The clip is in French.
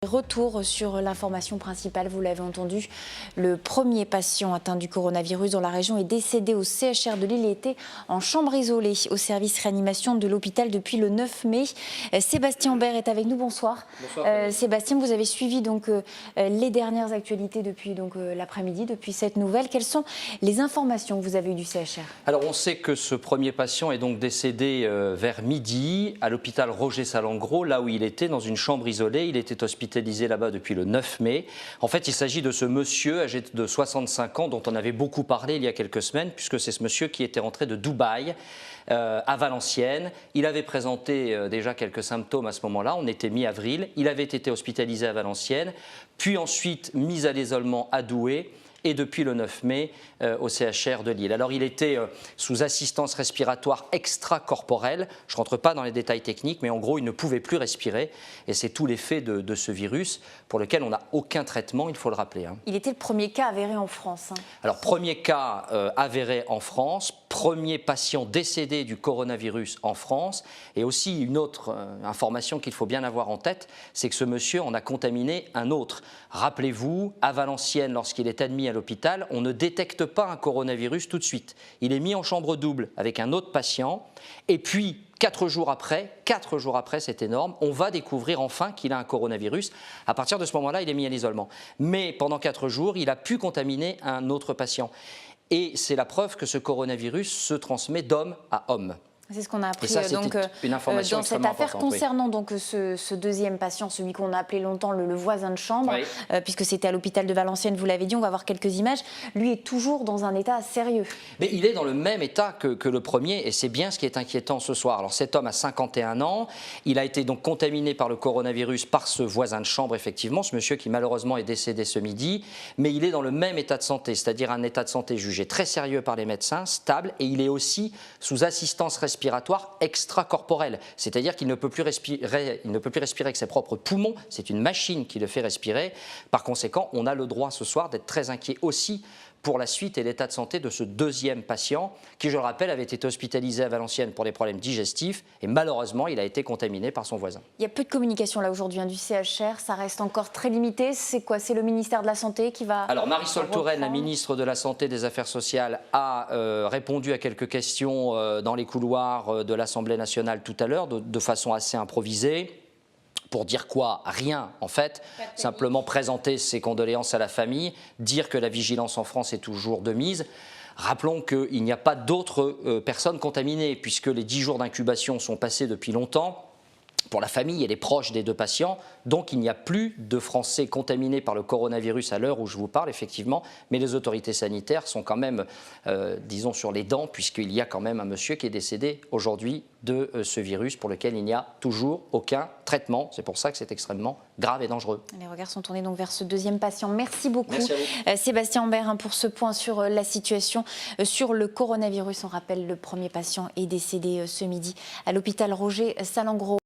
Retour sur l'information principale, vous l'avez entendu, le premier patient atteint du coronavirus dans la région est décédé au CHR de Lille. Il était en chambre isolée au service réanimation de l'hôpital depuis le 9 mai. Sébastien Ambert est avec nous, bonsoir. Bonsoir. Sébastien, vous avez suivi donc les dernières actualités depuis l'après-midi, depuis cette nouvelle. Quelles sont les informations que vous avez eues du CHR? Alors on sait que ce premier patient est donc décédé vers midi à l'hôpital Roger Salengro, là où il était dans une chambre isolée. Il était hospitalisé là-bas depuis le 9 mai. En fait, il s'agit de ce monsieur âgé de 65 ans dont on avait beaucoup parlé il y a quelques semaines, puisque c'est ce monsieur qui était rentré de Dubaï à Valenciennes. Il avait présenté déjà quelques symptômes à ce moment-là. On était mi-avril. Il avait été hospitalisé à Valenciennes, puis ensuite mis à l'isolement à Douai, et depuis le 9 mai au CHR de Lille. Alors il était sous assistance respiratoire extracorporelle, je ne rentre pas dans les détails techniques, mais en gros il ne pouvait plus respirer et c'est tout l'effet de ce virus pour lequel on n'a aucun traitement, il faut le rappeler. Il était le premier cas avéré en France. Alors premier cas avéré en France, premier patient décédé du coronavirus en France, et aussi une autre information qu'il faut bien avoir en tête, c'est que ce monsieur en a contaminé un autre. Rappelez-vous, à Valenciennes, lorsqu'il est admis à l'hôpital, on ne détecte pas un coronavirus tout de suite. Il est mis en chambre double avec un autre patient, et puis 4 jours après, c'est énorme, on va découvrir enfin qu'il a un coronavirus. À partir de ce moment-là, il est mis à l'isolement. Mais pendant 4 jours, il a pu contaminer un autre patient. Et c'est la preuve que ce coronavirus se transmet d'homme à homme. C'est ce qu'on a appris ça, donc, une information dans cette affaire concernant oui. donc, ce deuxième patient, celui qu'on a appelé longtemps le voisin de chambre, oui. Puisque c'était à l'hôpital de Valenciennes, vous l'avez dit, on va voir quelques images. Lui est toujours dans un état sérieux. Mais il est dans le même état que le premier, et c'est bien ce qui est inquiétant ce soir. Alors cet homme a 51 ans, il a été donc contaminé par le coronavirus par ce voisin de chambre, effectivement, ce monsieur qui malheureusement est décédé ce midi, mais il est dans le même état de santé, c'est-à-dire un état de santé jugé très sérieux par les médecins, stable, et il est aussi sous assistance respiratoire extracorporelle, c'est-à-dire qu'il ne peut plus respirer, avec ses propres poumons, c'est une machine qui le fait respirer. Par conséquent, on a le droit ce soir d'être très inquiet aussi pour la suite et l'état de santé de ce deuxième patient qui, je le rappelle, avait été hospitalisé à Valenciennes pour des problèmes digestifs et malheureusement, il a été contaminé par son voisin. Il y a peu de communication là aujourd'hui du CHR, ça reste encore très limité. C'est quoi? C'est le ministère de la Santé qui va... Alors Marisol Touraine, la ministre de la Santé et des Affaires sociales, a répondu à quelques questions dans les couloirs de l'Assemblée nationale tout à l'heure de façon assez improvisée. Pour dire quoi? Rien en fait, simplement présenter ses condoléances à la famille, dire que la vigilance en France est toujours de mise. Rappelons qu'il n'y a pas d'autres personnes contaminées puisque les 10 jours d'incubation sont passés depuis longtemps pour la famille et les proches des deux patients. Donc il n'y a plus de Français contaminés par le coronavirus à l'heure où je vous parle, effectivement, mais les autorités sanitaires sont quand même, disons, sur les dents, puisqu'il y a quand même un monsieur qui est décédé aujourd'hui de ce virus pour lequel il n'y a toujours aucun traitement. C'est pour ça que c'est extrêmement grave et dangereux. Les regards sont tournés donc vers ce deuxième patient. Merci beaucoup. Merci à vous. Sébastien Ambert pour ce point sur la situation sur le coronavirus. On rappelle, le premier patient est décédé ce midi à l'hôpital Roger Salengro.